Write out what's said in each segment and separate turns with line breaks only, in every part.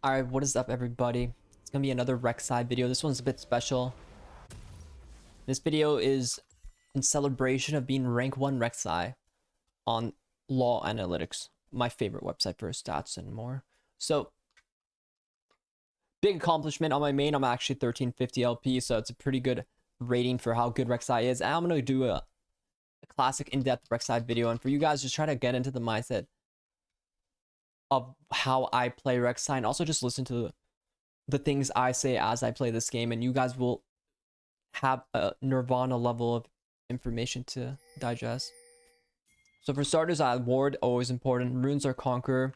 Alright, what is up everybody? It's gonna be another Rek'sai video. This one's a bit special. This video is in celebration of being rank 1 Rek'sai on Law Analytics, my favorite website for stats and more. So, big accomplishment on my main. I'm actually 1350 LP, so it's a pretty good rating for how good Rek'sai is. And I'm gonna do a classic in-depth Rek'sai video, and for you guys, just try to get into the mindset of how I play Rek'sai, and also just listen to the things I say as I play this game, and you guys will have a nirvana level of information to digest. So for starters, ward, always important. Runes are conquer.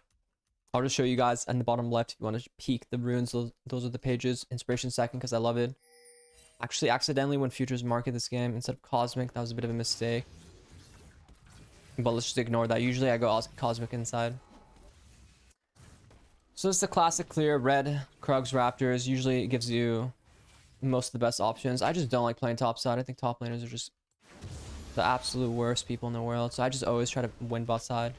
I'll just show you guys in the bottom left if you want to peek the runes. Those are the pages. Inspiration second because I love it. Actually, accidentally went futures market this game instead of cosmic. That was a bit of a mistake. But let's just ignore that. Usually I go cosmic inside. So it's the classic clear red Krugs Raptors. Usually it gives you most of the best options. I just don't like playing top side. I think top laners are just the absolute worst people in the world. So I just always try to win bot side.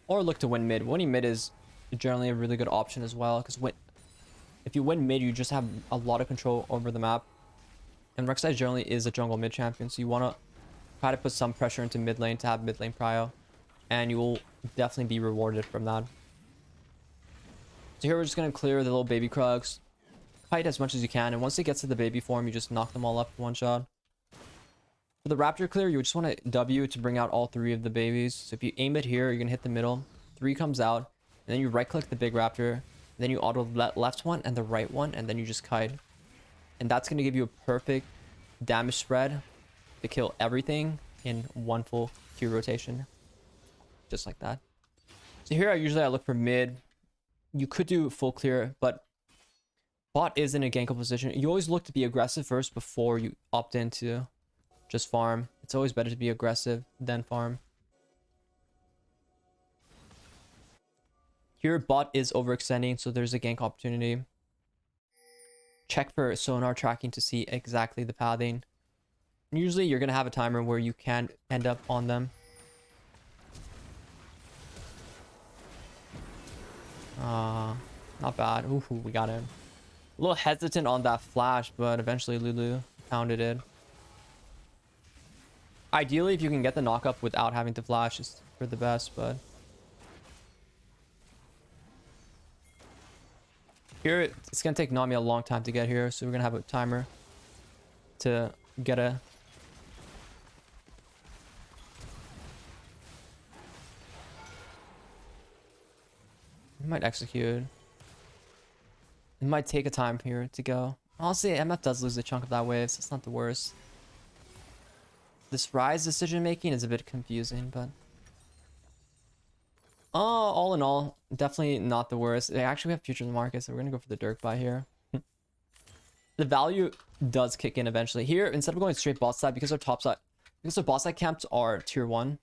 Or look to win mid. Winning mid is generally a really good option as well. Because if you win mid, you just have a lot of control over the map. And Rek'sai generally is a jungle mid champion. So you want to try to put some pressure into mid lane to have mid lane prio. And you will definitely be rewarded from that. So here we're just going to clear the little baby Krugs. Kite as much as you can. And once it gets to the baby form, you just knock them all up in one shot. For the Raptor clear, you just want to W to bring out all 3 of the babies. So if you aim it here, you're going to hit the middle. 3 comes out. And then you right click the big Raptor. And then you auto left one and the right one. And then you just kite. And that's going to give you a perfect damage spread to kill everything in one full Q rotation. Just like that. So here I look for mid. You could do full clear, but bot is in a gankable position. You always look to be aggressive first before you opt into just farm. It's always better to be aggressive than farm. Here bot is overextending, so there's a gank opportunity. Check for sonar tracking to see exactly the pathing. And usually you're going to have a timer where you can end up on them. Not bad. Ooh, we got him. A little hesitant on that flash, but eventually Lulu pounded it. Ideally, if you can get the knock up without having to flash, is for the best, but here it's gonna take Nami a long time to get here, so we're gonna have a timer to get a might execute. It might take a time here to go. Honestly, MF does lose a chunk of that wave, so it's not the worst. This Rise decision making is a bit confusing, but all in all, definitely not the worst. They actually have futures in the market, so we're gonna go for the Dirk buy here. The value does kick in eventually. Here, instead of going straight bot side, because our bot side camps are tier 1.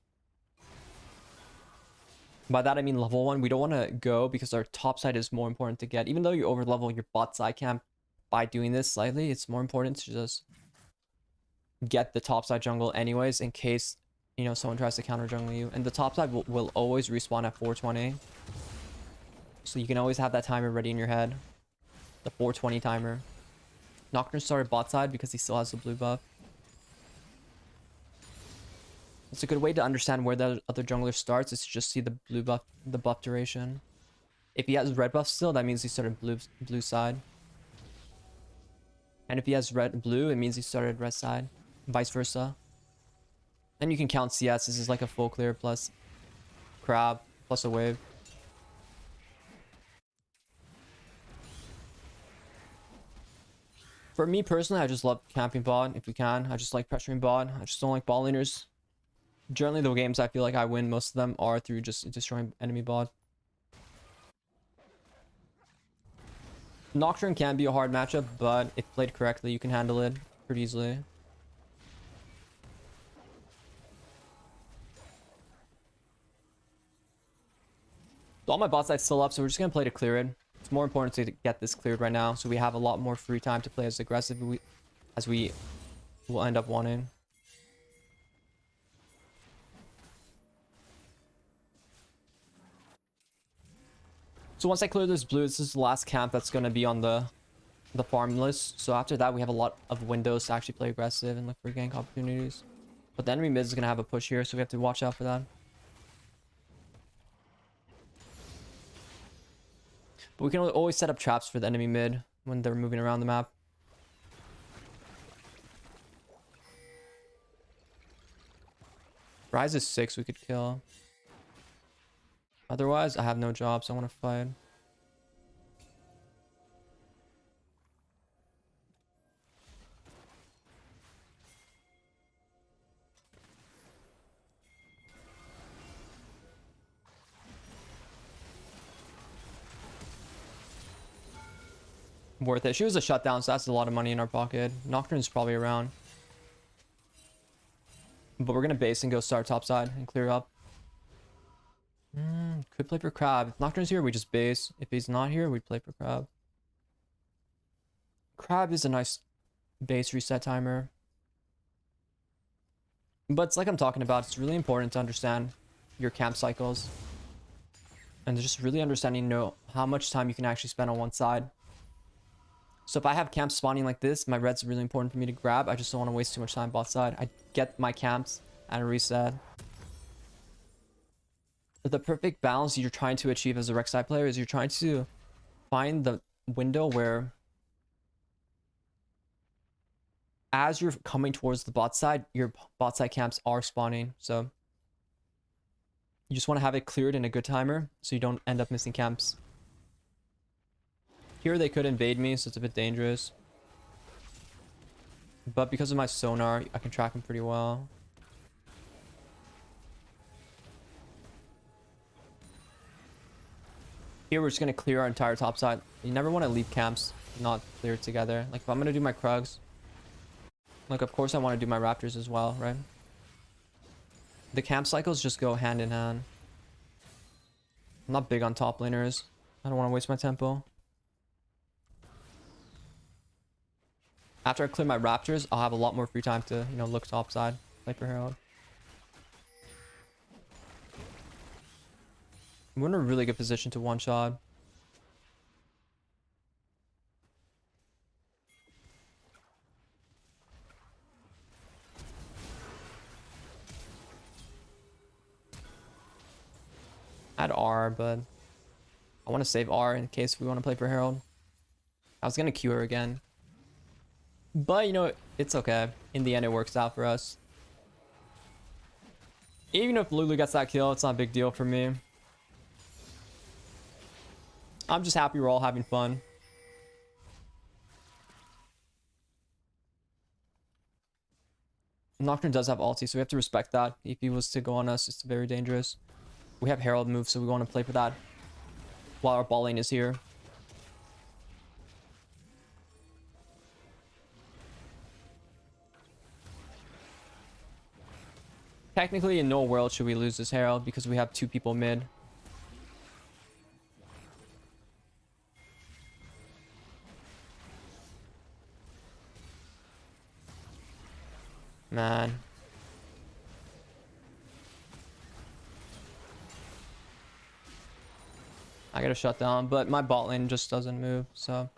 By that I mean level 1. We don't want to go because our top side is more important to get. Even though you over level your bot side camp by doing this slightly, it's more important to just get the top side jungle anyways, in case, you know, someone tries to counter jungle you. And the top side will always respawn at 420. So you can always have that timer ready in your head. The 420 timer. Nocturne started bot side because he still has the blue buff. It's a good way to understand where the other jungler starts is to just see the blue buff, the buff duration. If he has red buff still, that means he started blue side. And if he has blue, it means he started red side. Vice versa. And you can count CS. This is like a full clear plus crab plus a wave. For me personally, I just love camping bot if we can. I just like pressuring bot. I just don't like ball laners. Generally, the games I feel like I win, most of them are through just destroying enemy bot. Nocturne can be a hard matchup, but if played correctly, you can handle it pretty easily. So all my bot side's still up, so we're just going to play to clear it. It's more important to get this cleared right now, so we have a lot more free time to play as aggressive as we will end up wanting. So So once I clear this blue, this is the last camp that's going to be on the farm list. So after that, we have a lot of windows to actually play aggressive and look for gank opportunities. But the enemy mid is going to have a push here, so we have to watch out for that. But we can always set up traps for the enemy mid when they're moving around the map. Rise is 6 we could kill. Otherwise, I have no job, so I want to fight. Worth it. She was a shutdown, so that's a lot of money in our pocket. Nocturne's probably around. But we're going to base and go start topside and clear up. Could play for Crab. If Nocturne's here, we just base. If he's not here, we play for Crab. Crab is a nice base reset timer. But it's like I'm talking about, it's really important to understand your camp cycles. And just really understanding, you know, how much time you can actually spend on one side. So if I have camps spawning like this, my red's really important for me to grab. I just don't want to waste too much time bot side. I get my camps and a reset. The perfect balance you're trying to achieve as a Rek'sai player is you're trying to find the window where as you're coming towards the bot side, your bot side camps are spawning. So you just want to have it cleared in a good timer so you don't end up missing camps. Here they could invade me, so it's a bit dangerous. But because of my sonar, I can track them pretty well. Here we're just going to clear our entire top side. You never want to leave camps not cleared together. Like if I'm going to do my Krugs, like of course I want to do my Raptors as well, right? The camp cycles just go hand in hand. I'm not big on top laners. I don't want to waste my tempo. After I clear my Raptors, I'll have a lot more free time to, you know, look topside, play for Herald. We're in a really good position to one-shot. I had R, but I want to save R in case we want to play for Herald. I was going to Q her again. But, you know, it's okay. In the end, it works out for us. Even if Lulu gets that kill, it's not a big deal for me. I'm just happy we're all having fun. Nocturne does have ulti, so we have to respect that. If he was to go on us, it's very dangerous. We have Herald move, so we want to play for that while our ball lane is here. Technically, in no world should we lose this Herald because we have 2 people mid. Man. I gotta shut down, but my bot lane just doesn't move, so...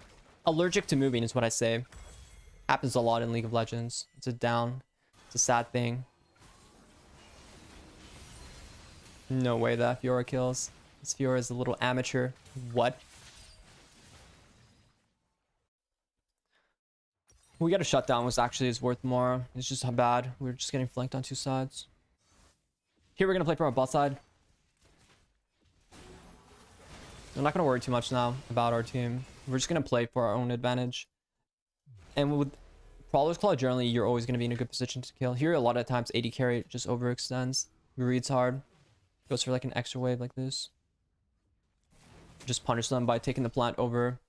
Allergic to moving is what I say. Happens a lot in League of Legends. It's a sad thing. No way that Fiora kills. This Fiora is a little amateur. What? We got a shutdown, which actually is worth more. It's just how bad. We're just getting flanked on 2 sides. Here we're gonna play for our bot side. I'm not gonna worry too much now about our team. We're just gonna play for our own advantage. And with Prowler's Claw, generally, you're always gonna be in a good position to kill. Here, a lot of times, AD carry just overextends. Reads hard. Goes for like an extra wave like this. Just punish them by taking the plant over.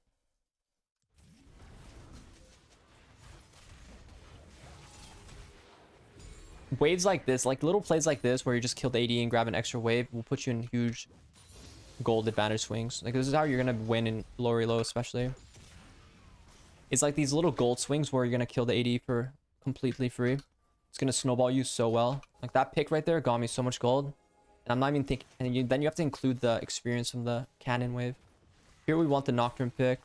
Waves like this, like little plays like this where you just kill the AD and grab an extra wave will put you in huge gold advantage swings. Like this is how you're gonna win in low reload especially. It's like these little gold swings where you're gonna kill the AD for completely free. It's gonna snowball you so well. Like that pick right there got me so much gold. And I'm not even thinking, and then you have to include the experience from the cannon wave. Here we want the Nocturne pick.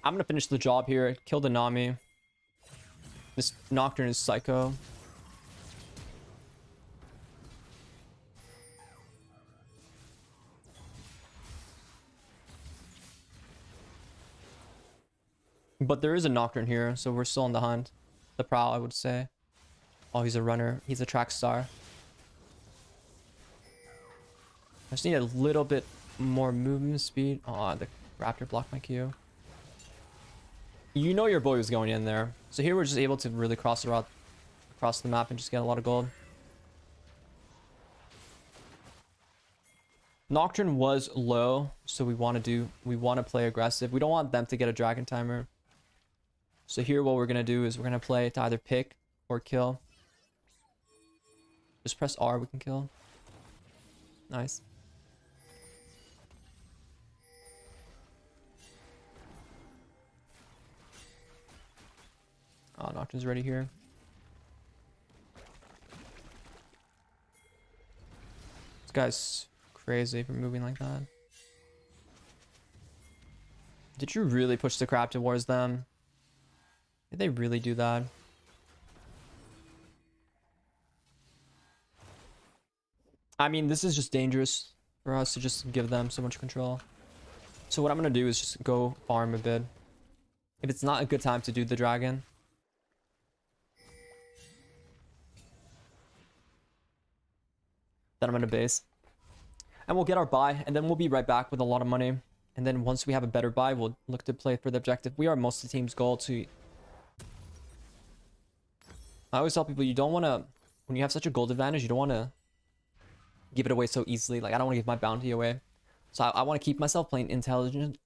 I'm gonna finish the job here. Kill the Nami. This Nocturne is psycho. But there is a Nocturne here, so we're still on the hunt. The prowl, I would say. Oh, he's a runner. He's a track star. I just need a little bit more movement speed. Oh, the Raptor blocked my Q. You know your boy was going in there. So here we're just able to really cross the route across the map and just get a lot of gold. Nocturne was low, so we want to play aggressive. We don't want them to get a dragon timer. So here what we're gonna do is we're gonna play to either pick or kill. Just press R, we can kill. Nice. Oh, Nocturne's ready here. This guy's crazy for moving like that. Did you really push the crab towards them? Did they really do that? I mean, this is just dangerous for us to just give them so much control. So what I'm gonna do is just go farm a bit. If it's not a good time to do the dragon, then I'm gonna base. And we'll get our buy, and then we'll be right back with a lot of money. And then once we have a better buy, we'll look to play for the objective. We are most of the team's goal to... I always tell people you don't want to... When you have such a gold advantage, you don't want to give it away so easily. Like, I don't want to give my bounty away. So I want to keep myself playing intelligent.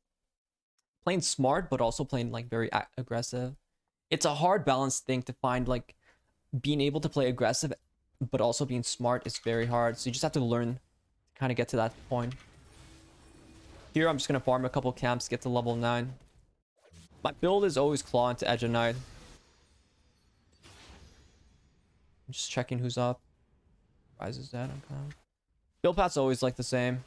Playing smart, but also playing, like, very aggressive. It's a hard balance thing to find, like... Being able to play aggressive, but also being smart is very hard. So you just have to learn to kind of get to that point. Here, I'm just going to farm a couple camps, get to level 9. My build is always claw into Edge of Night. I'm just checking who's up. Rise is dead. Okay. Build path's always like the same.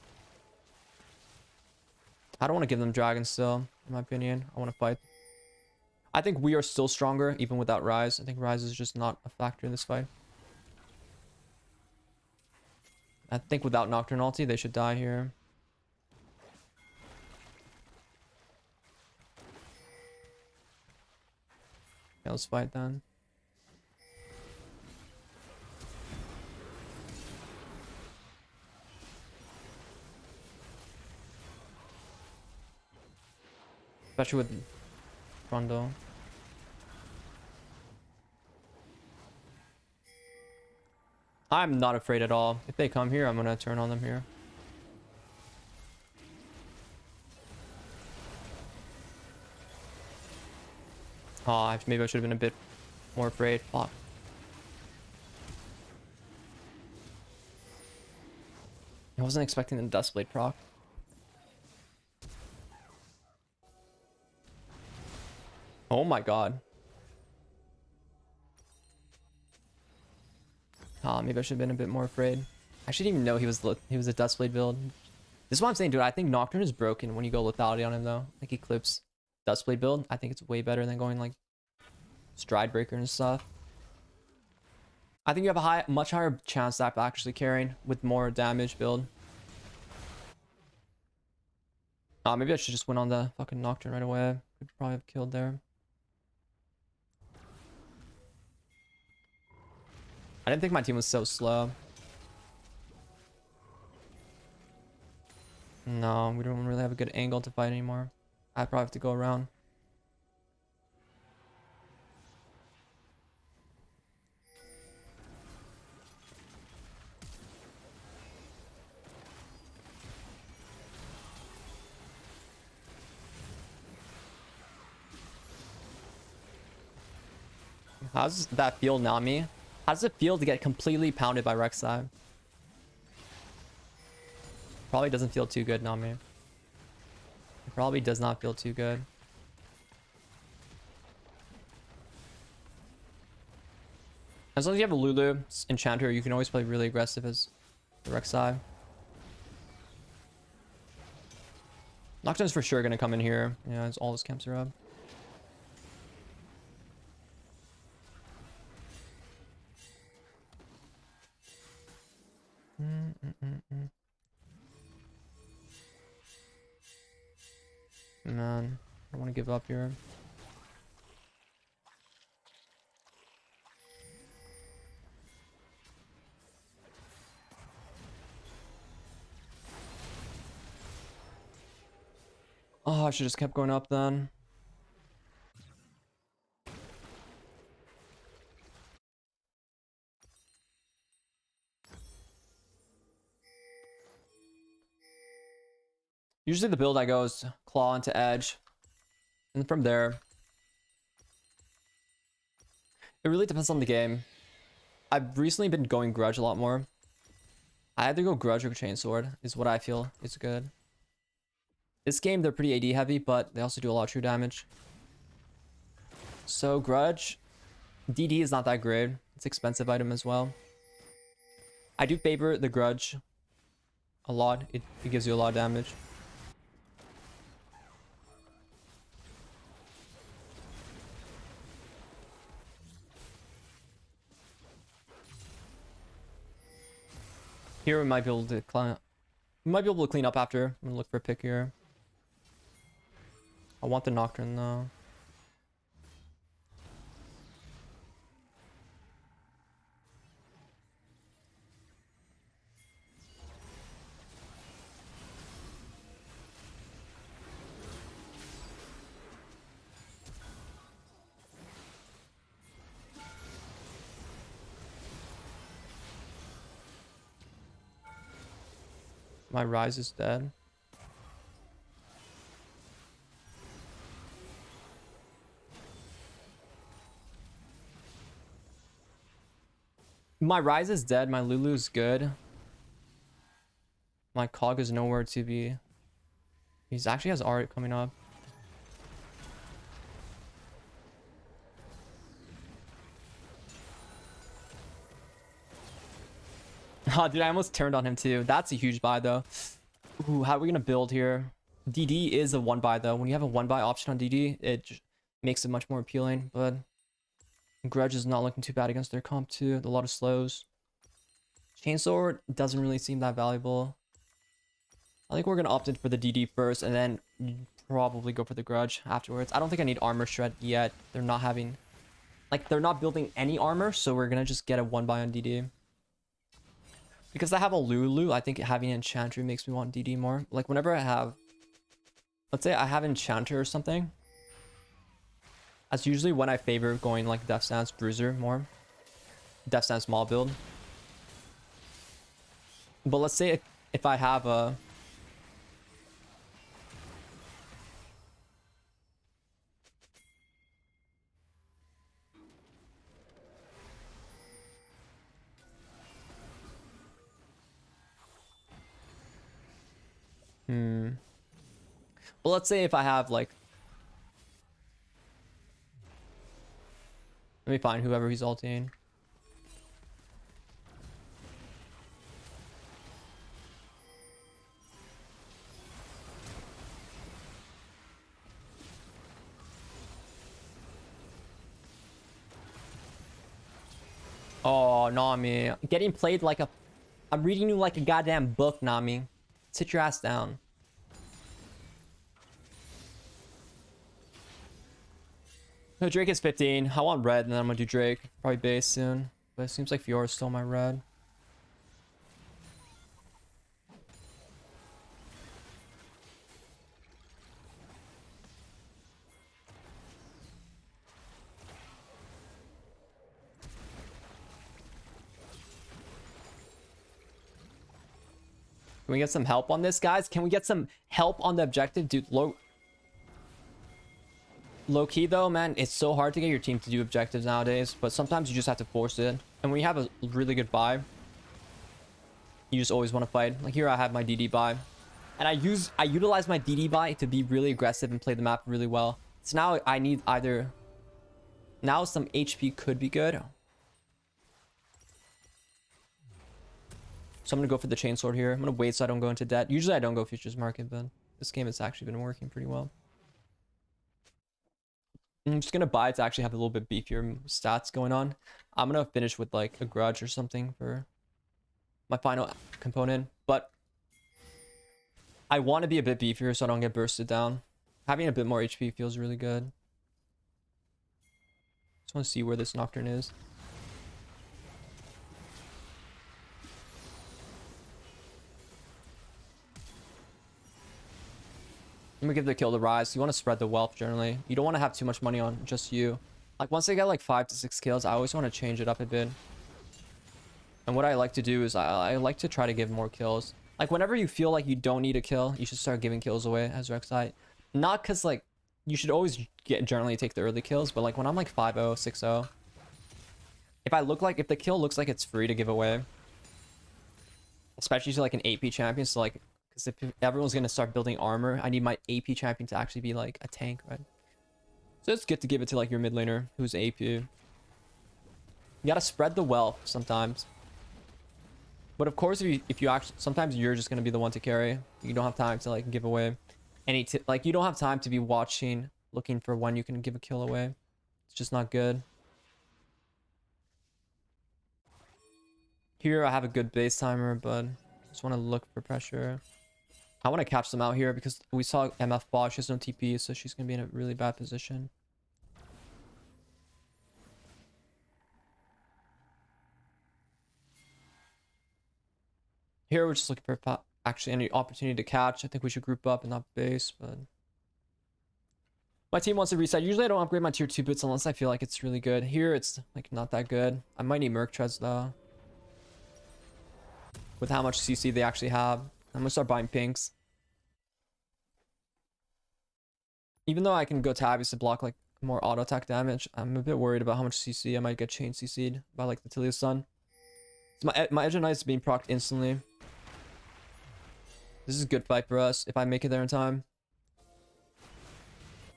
I don't want to give them Dragon still, in my opinion. I want to fight. I think we are still stronger, even without Rise. I think Rise is just not a factor in this fight. I think without Nocturne ulti, they should die here. Yeah, let's fight then. Especially with Rondo. I'm not afraid at all. If they come here, I'm gonna turn on them here. Oh, maybe I should have been a bit more afraid. Fuck. I wasn't expecting the Dustblade proc. Oh my god. Ah, maybe I should have been a bit more afraid. I shouldn't even know he was a Dustblade build. This is what I'm saying, dude. I think Nocturne is broken when you go lethality on him, though. Like Eclipse Dustblade build. I think it's way better than going like Stride Breaker and stuff. I think you have a much higher chance of actually carrying with more damage build. Maybe I should just went on the fucking Nocturne right away. Could probably have killed there. I didn't think my team was so slow. No, we don't really have a good angle to fight anymore. I probably have to go around. How does that feel, Nami? How does it feel to get completely pounded by Rek'sai? Probably doesn't feel too good, Nami. It probably does not feel too good. As long as you have a Lulu Enchanter, you can always play really aggressive as the Rek'sai. Nocturne's for sure gonna come in here. Yeah, as all his camps are up. Man, I don't want to give up here. Oh, I should just kept going up then. Usually the build I go is claw into edge. And from there, it really depends on the game. I've recently been going grudge a lot more. I either go grudge or chainsword is what I feel is good. This game, they're pretty AD heavy, but they also do a lot of true damage. So grudge, DD is not that great. It's an expensive item as well. I do favor the grudge a lot. It gives you a lot of damage. Here we might be able to clean up after. I'm gonna look for a pick here. I want the Nocturne though. My Rise is dead. My Rise is dead. My Lulu's good. My Cog is nowhere to be. He's actually has art coming up. Oh, dude, I almost turned on him too. That's a huge buy though. Ooh, how are we gonna build here? DD is a one buy though. When you have a one buy option on DD, it just makes it much more appealing. But Grudge is not looking too bad against their comp too. A lot of slows. Chainsword doesn't really seem that valuable. I think we're gonna opt in for the DD first and then probably go for the Grudge afterwards. I don't think I need armor shred yet. They're not having, like, they're not building any armor, so we're gonna just get a one buy on DD. Because I have a Lulu, I think having Enchanter makes me want DD more. Like, whenever I have... Let's say I have Enchanter or something. That's usually when I favor going, like, Death Stance Bruiser more. Death Stance small build. But let's say if I have a... Well, let's say if I have, like... Let me find whoever he's ulting. Oh, Nami. Getting played like a... I'm reading you like a goddamn book, Nami. Sit your ass down. No, Drake is 15. I want red, and then I'm gonna do Drake. Probably base soon. But it seems like Fiora stole my red. Can we get some help on this, guys? Can we get some help on the objective? Dude, low key though, man, it's so hard to get your team to do objectives nowadays, but sometimes you just have to force it. And when you have a really good buy, you just always want to fight. Like here I have my DD buy. And I utilize my DD buy to be really aggressive and play the map really well. So now I need either... Now some HP could be good. So I'm gonna go for the chainsword here. I'm gonna wait so I don't go into debt. Usually I don't go futures market, but this game has actually been working pretty well. I'm just gonna buy to actually have a little bit beefier stats going on. I'm gonna finish with like a grudge or something for my final component, but I want to be a bit beefier so I don't get bursted down. Having a bit more HP feels really good. Just want to see where this Nocturne is. I'm gonna give the kill to Rise. You want to spread the wealth generally. You don't want to have too much money on just you. Like once I get like 5 to 6 kills, I always want to change it up a bit. And what I like to do is I like to try to give more kills. Like whenever you feel like you don't need a kill, you should start giving kills away as Rek'sai. Not because like you should always generally take the early kills, but like when I'm like 5-0, 6-0, if the kill looks like it's free to give away, especially to like an AP champion, so like because if everyone's gonna start building armor, I need my AP champion to actually be like a tank, right? So it's good to give it to like your mid laner who's AP. You gotta spread the wealth sometimes. But of course, if you actually, sometimes you're just gonna be the one to carry. You don't have time to like give away any like you don't have time to be watching, looking for when you can give a kill away. It's just not good. Here I have a good base timer, but just want to look for pressure. I want to catch them out here because we saw MF ball. She has no TP, so she's gonna be in a really bad position. Here we're just looking for actually any opportunity to catch. I think we should group up and not base, but my team wants to reset. Usually I don't upgrade my tier 2 boots unless I feel like it's really good. Here it's like not that good. I might need Merc Treads though. With how much CC they actually have. I'm gonna start buying pinks. Even though I can go tabbies to block like more auto attack damage, I'm a bit worried about how much CC I might get chain CC'd by like the Tilius Sun. So my Edge of Knight is being procced instantly. This is a good fight for us if I make it there in time.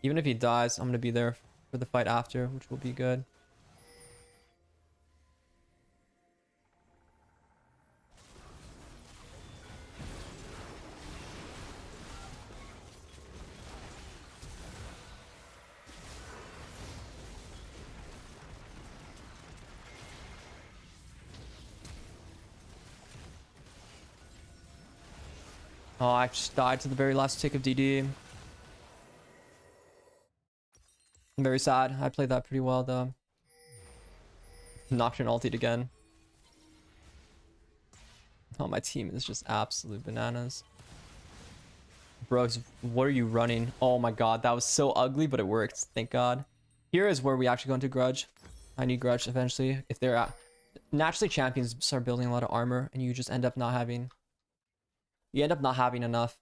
Even if he dies, I'm gonna be there for the fight after, which will be good. Oh, I just died to the very last tick of DD. I'm very sad. I played that pretty well though. Nocturne ulted again. Oh, my team is just absolute bananas. Bros, what are you running? Oh my god, that was so ugly, but it worked. Thank god. Here is where we actually go into Grudge. I need Grudge eventually. If they're naturally champions start building a lot of armor, and you just end up not having... You end up not having enough.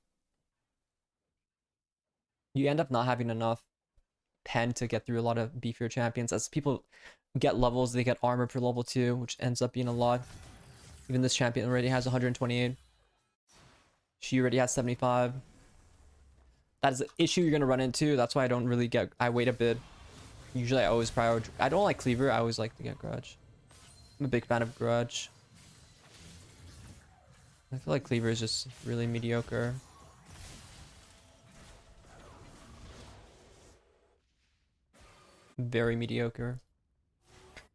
You end up not having enough pen to get through a lot of beefier champions. As people get levels, they get armor per level 2, which ends up being a lot. Even this champion already has 128. She already has 75. That is an issue you're going to run into. That's why I don't really get... I wait a bit. Usually I always prioritize... I don't like Cleaver. I always like to get Grudge. I'm a big fan of Grudge. I feel like Cleaver is just really mediocre. Very mediocre.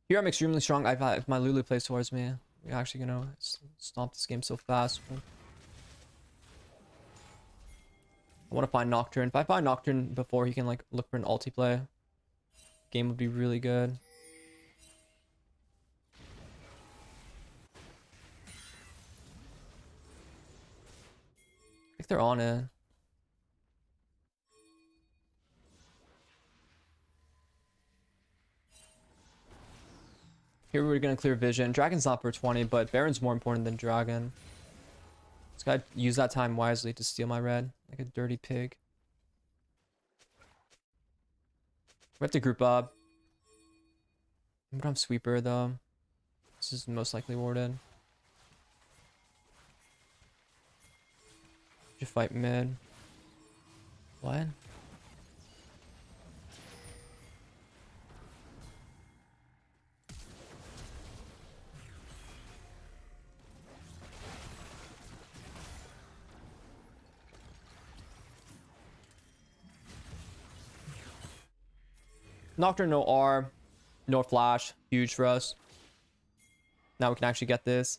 Here I'm extremely strong. If my Lulu plays towards me, we're actually gonna stomp this game so fast. But I want to find Nocturne. If I find Nocturne before he can like look for an ulti play, game would be really good. I think they're on it. Here we're gonna clear vision. Dragon's not for 20, but Baron's more important than Dragon. This guy use that time wisely to steal my red, like a dirty pig. We have to group up. I'm gonna have Sweeper though. This is most likely warded. Should fight mid. What? Nocturne, no R, no flash. Huge for us. Now we can actually get this.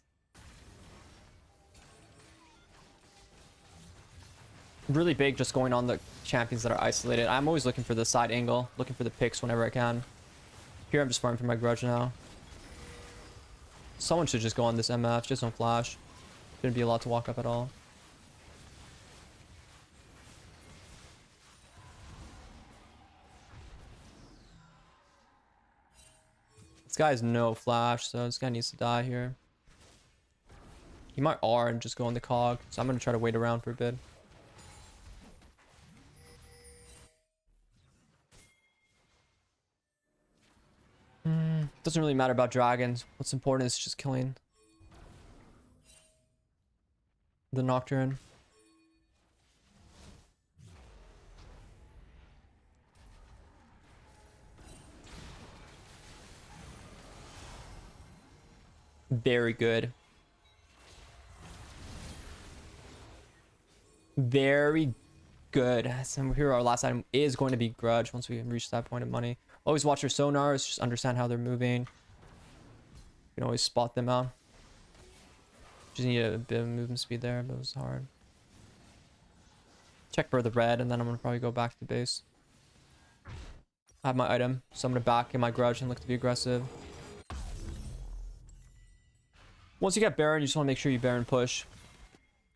Really big just going on the champions that are isolated. I'm always looking for the side angle, looking for the picks whenever I can. Here I'm just farming for my grudge now. Someone should just go on this MF, just don't flash. Shouldn't be a lot to walk up at all. This guy has no flash, so this guy needs to die here. He might R and just go on the cog, so I'm gonna try to wait around for a bit. Doesn't really matter about dragons. What's important is just killing the Nocturne. Very good. Very good. So here our last item is going to be grudge once we reach that point of money. Always watch your sonars, just understand how they're moving. You can always spot them out. Just need a bit of movement speed there, but it was hard. Check for the red, and then I'm gonna probably go back to the base. I have my item, so I'm gonna back in my grudge and look to be aggressive. Once you get Baron, you just want to make sure you Baron push.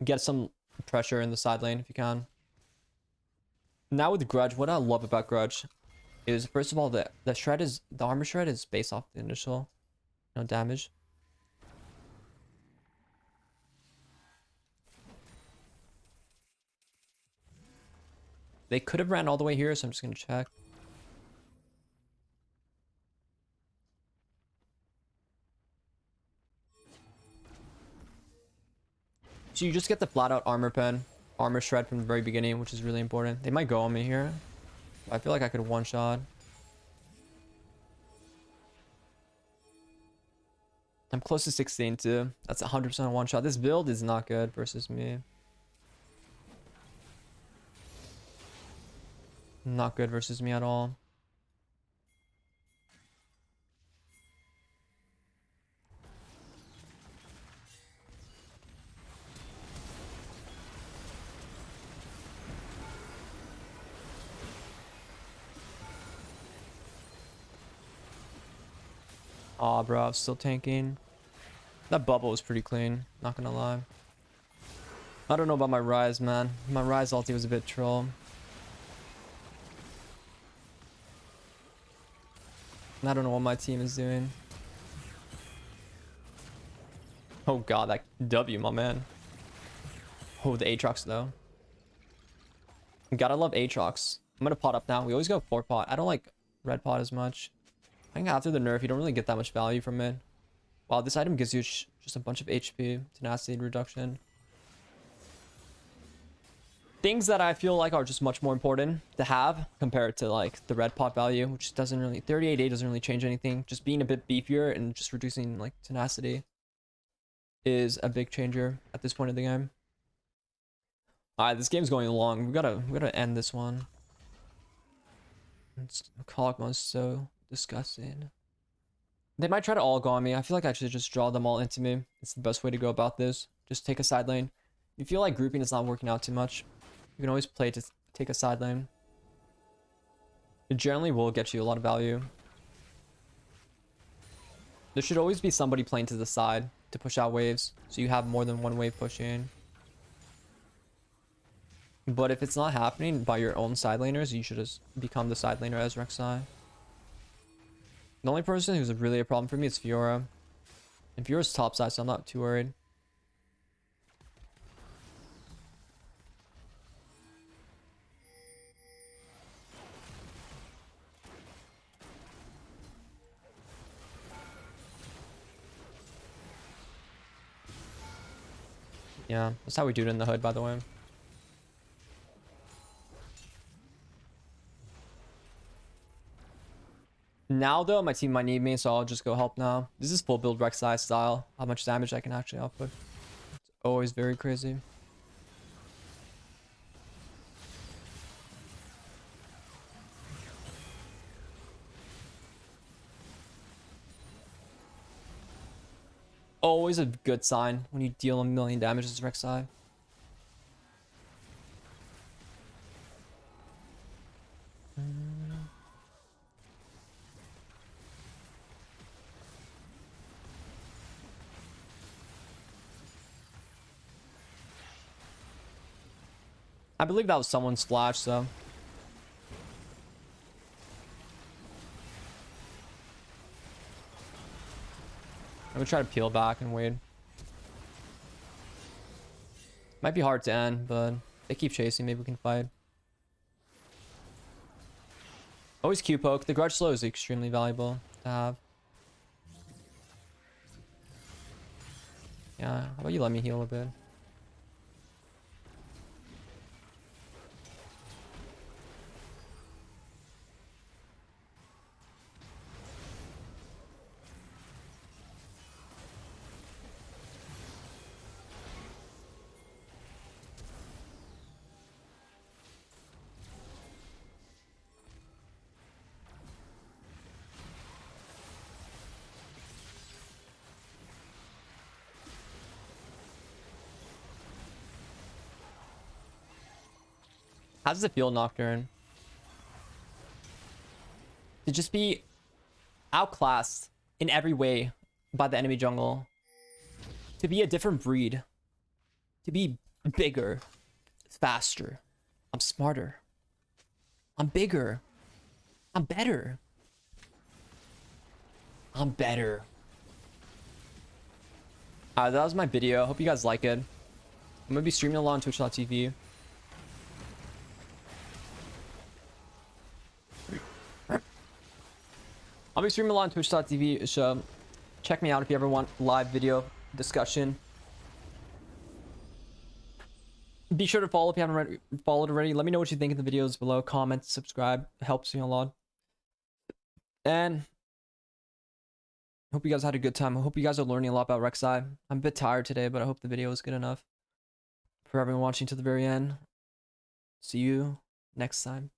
Get some pressure in the side lane if you can. Now with grudge, what I love about grudge is, first of all, the armor shred is based off the initial damage. They could have ran all the way here, so I'm just gonna check. So you just get the flat out armor pen, armor shred from the very beginning, which is really important. They might go on me here. I feel like I could one shot. I'm close to 16 too. That's 100% one shot. This build is not good versus me. Not good versus me at all. Aw, bro, I was still tanking. That bubble was pretty clean, not gonna lie. I don't know about my Rise, man. My Rise ulti was a bit troll. I don't know what my team is doing. Oh god, that W, my man. Oh, the Aatrox though. Gotta love Aatrox. I'm gonna pot up now. We always go 4 pot. I don't like red pot as much. I think after the nerf, you don't really get that much value from it. Wow, this item gives you just a bunch of HP, tenacity reduction. Things that I feel like are just much more important to have compared to like the red pot value, which doesn't really, 38A doesn't really change anything. Just being a bit beefier and just reducing like tenacity is a big changer at this point in the game. Alright, this game's going long. We gotta end this one. Kalakmon's so disgusting. They might try to all go on me. I feel like I should just draw them all into me. It's the best way to go about this. Just take a side lane. If you feel like grouping is not working out too much, you can always play to take a side lane. It generally will get you a lot of value. There should always be somebody playing to the side to push out waves, so you have more than one wave pushing. But if it's not happening by your own side laners, you should just become the side laner as Rek'sai. The only person who's really a problem for me is Fiora. And Fiora's top side, so I'm not too worried. Yeah, that's how we do it in the hood, by the way. Now though, my team might need me, so I'll just go help now. This is full build Rek'sai style. How much damage I can actually output. It's always very crazy. Always a good sign when you deal 1,000,000 damage as Rek'sai. I believe that was someone's flash, so. I'm gonna try to peel back and wait. Might be hard to end, but they keep chasing. Maybe we can fight. Always Q poke. The grudge slow is extremely valuable to have. Yeah, how about you let me heal a bit? How does it feel, Nocturne? To just be outclassed in every way by the enemy jungle. To be a different breed. To be bigger. Faster. I'm smarter. I'm bigger. I'm better. I'm better. Alright, that was my video. Hope you guys like it. I'm gonna be streaming a lot on twitch.tv. I'll be streaming a lot on twitch.tv, so check me out if you ever want live video discussion. Be sure to follow if you haven't followed already. Let me know what you think in the videos below. Comment, subscribe. It helps me a lot. And hope you guys had a good time. I hope you guys are learning a lot about Rek'sai. I'm a bit tired today, but I hope the video was good enough for everyone watching to the very end. See you next time.